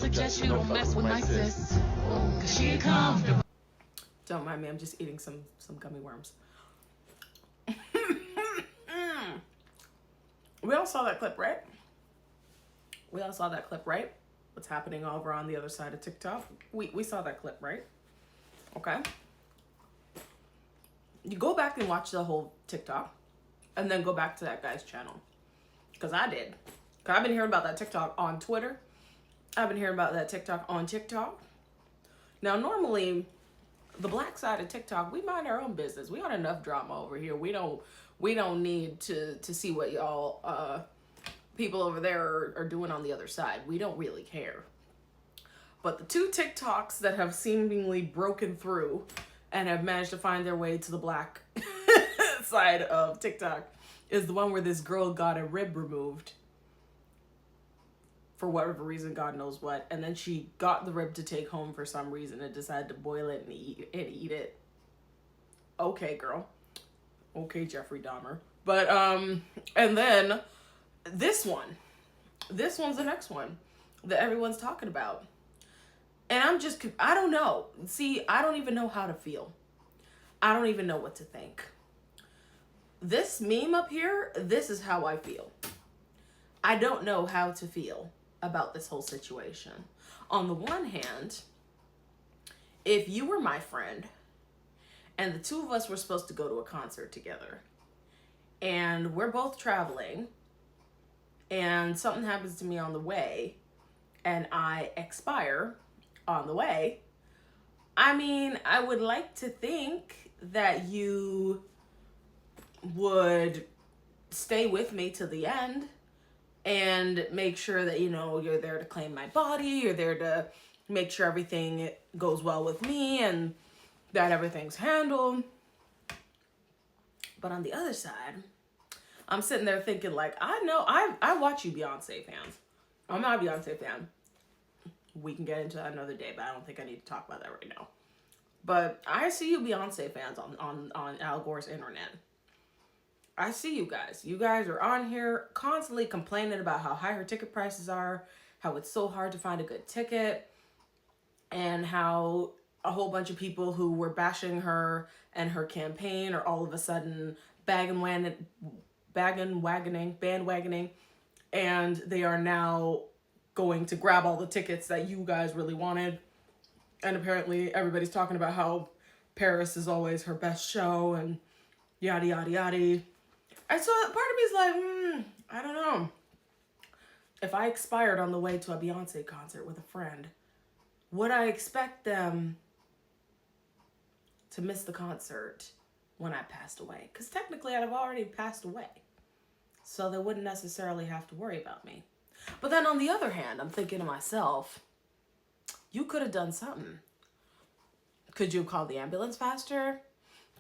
suggest you don't mess with my sis, cause she ain't comfortable. Don't mind me, I'm just eating some gummy worms. We all saw that clip, right? We all saw that clip, right? What's happening over on the other side of TikTok? We saw that clip, right? Okay. You go back and watch the whole TikTok, and then go back to that guy's channel. Because I did. Because I've been hearing about that TikTok on Twitter. I've been hearing about that TikTok on TikTok. Now, normally, the black side of TikTok, we mind our own business. We got enough drama over here. We don't need to see what y'all people over there are doing on the other side. We don't really care. But the two TikToks that have seemingly broken through and have managed to find their way to the black side of TikTok is the one where this girl got a rib removed for whatever reason, God knows what, and then she got the rib to take home for some reason and decided to boil it and eat it. Okay, girl. Okay, Jeffrey Dahmer. But and then this one's the next one that everyone's talking about. And I don't know. See, I don't even know how to feel. I don't even know what to think. This meme up here, this is how I feel. I don't know how to feel about this whole situation. On the one hand, if you were my friend and the two of us were supposed to go to a concert together and we're both traveling and something happens to me on the way and I expire on the way, I mean, I would like to think that you would stay with me to the end and make sure that, you know, you're there to claim my body, you're there to make sure everything goes well with me and that everything's handled. But on the other side, I'm sitting there thinking, like, I watch you Beyonce fans. I'm not a Beyonce fan. We can get into that another day, but I don't think I need to talk about that right now. But I see you Beyonce fans on Al Gore's internet. I see you guys. You guys are on here constantly complaining about how high her ticket prices are, how it's so hard to find a good ticket, and how a whole bunch of people who were bashing her and her campaign are all of a sudden bandwagoning, and they are now going to grab all the tickets that you guys really wanted. And apparently everybody's talking about how Paris is always her best show and yada, yada, yada. And so part of me is like, I don't know. If I expired on the way to a Beyonce concert with a friend, would I expect them to miss the concert when I passed away? Because technically I'd have already passed away. So they wouldn't necessarily have to worry about me. But then on the other hand, I'm thinking to myself, you could have done something. Could you have called the ambulance faster?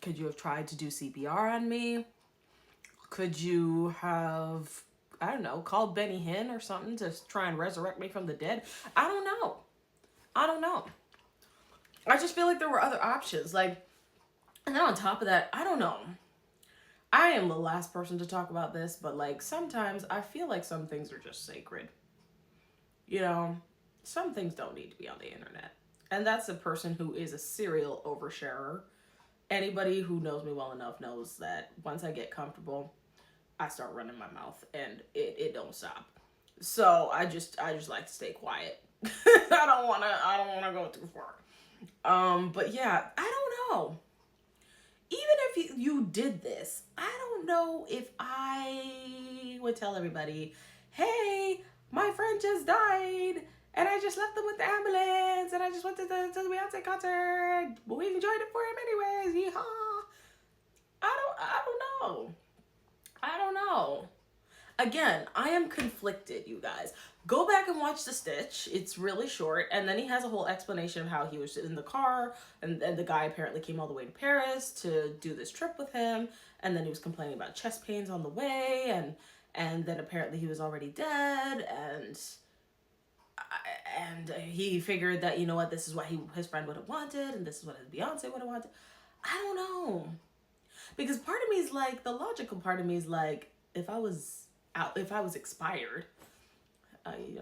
Could you have tried to do CPR on me? Could you have, I don't know, called Benny Hinn or something to try and resurrect me from the dead? I don't know. I just feel like there were other options. Like, and then on top of that, I don't know. I am the last person to talk about this, but like sometimes I feel like some things are just sacred. You know, some things don't need to be on the internet. And that's a person who is a serial oversharer. Anybody who knows me well enough knows that once I get comfortable, I start running my mouth and it don't stop. So I just like to stay quiet. I don't wanna go too far. But yeah, I don't know. Even if you did this, I don't know if I would tell everybody, hey, my friend just died and I just left them with the ambulance and I just went to the Beyonce concert, but we enjoyed it for him anyways. Yeehaw. I don't know. Again, I am conflicted, you guys. Go back and watch the Stitch. It's really short. And then he has a whole explanation of how he was in the car. And the guy apparently came all the way to Paris to do this trip with him. And then he was complaining about chest pains on the way. And then apparently he was already dead. And he figured that, you know what, this is what his friend would have wanted. And this is what his Beyonce would have wanted. I don't know. Because part of me is like, the logical part of me is like, if I was expired,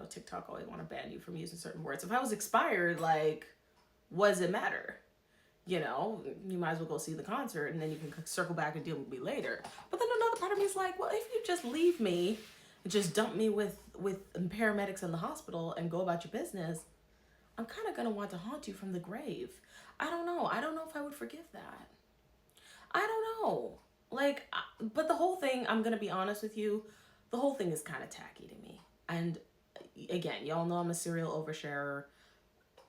TikTok always want to ban you from using certain words. If I was expired, like, what does it matter? You might as well go see the concert and then you can circle back and deal with me later. But then another part of me is like, well, if you just leave me, just dump me with paramedics in the hospital and go about your business, I'm kind of going to want to haunt you from the grave. I don't know. I don't know if I would forgive that. I don't know. Like, but the whole thing, I'm going to be honest with you, the whole thing is kind of tacky to me. And again, y'all know I'm a serial oversharer.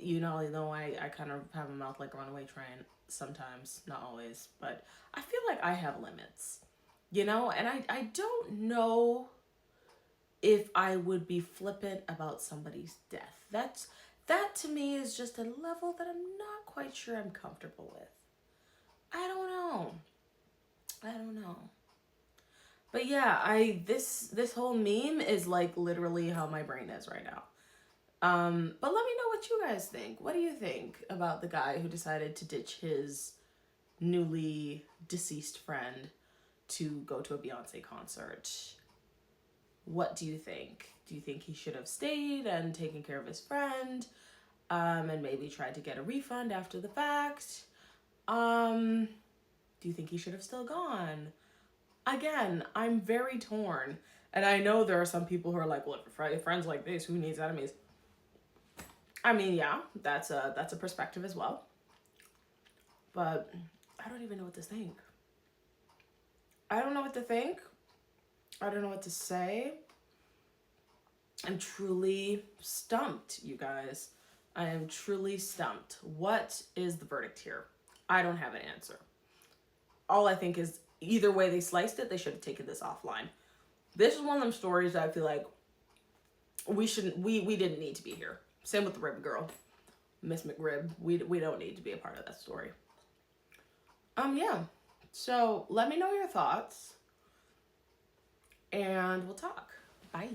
I kind of have a mouth like a runaway train sometimes, not always, but I feel like I have limits, and I don't know if I would be flippant about somebody's death. That to me is just a level that I'm not quite sure I'm comfortable with. I don't know. But yeah, this whole meme is like literally how my brain is right now. But let me know what you guys think. What do you think about the guy who decided to ditch his newly deceased friend to go to a Beyonce concert? What do you think? Do you think he should have stayed and taken care of his friend, and maybe tried to get a refund after the fact? Do you think he should have still gone? Again, I'm very torn. And I know there are some people who are like, well, if friends like this, who needs enemies? I mean, yeah, that's a perspective as well. But I don't even know what to think. I don't know what to think. I don't know what to say. I'm truly stumped, you guys. I am truly stumped. What is the verdict here? I don't have an answer. All I think is either way they sliced it, they should have taken this offline. This is one of them stories that I feel like we didn't need to be here. Same with the Rib Girl, Miss McRib. We don't need to be a part of that story. Yeah. So let me know your thoughts, and we'll talk. Bye.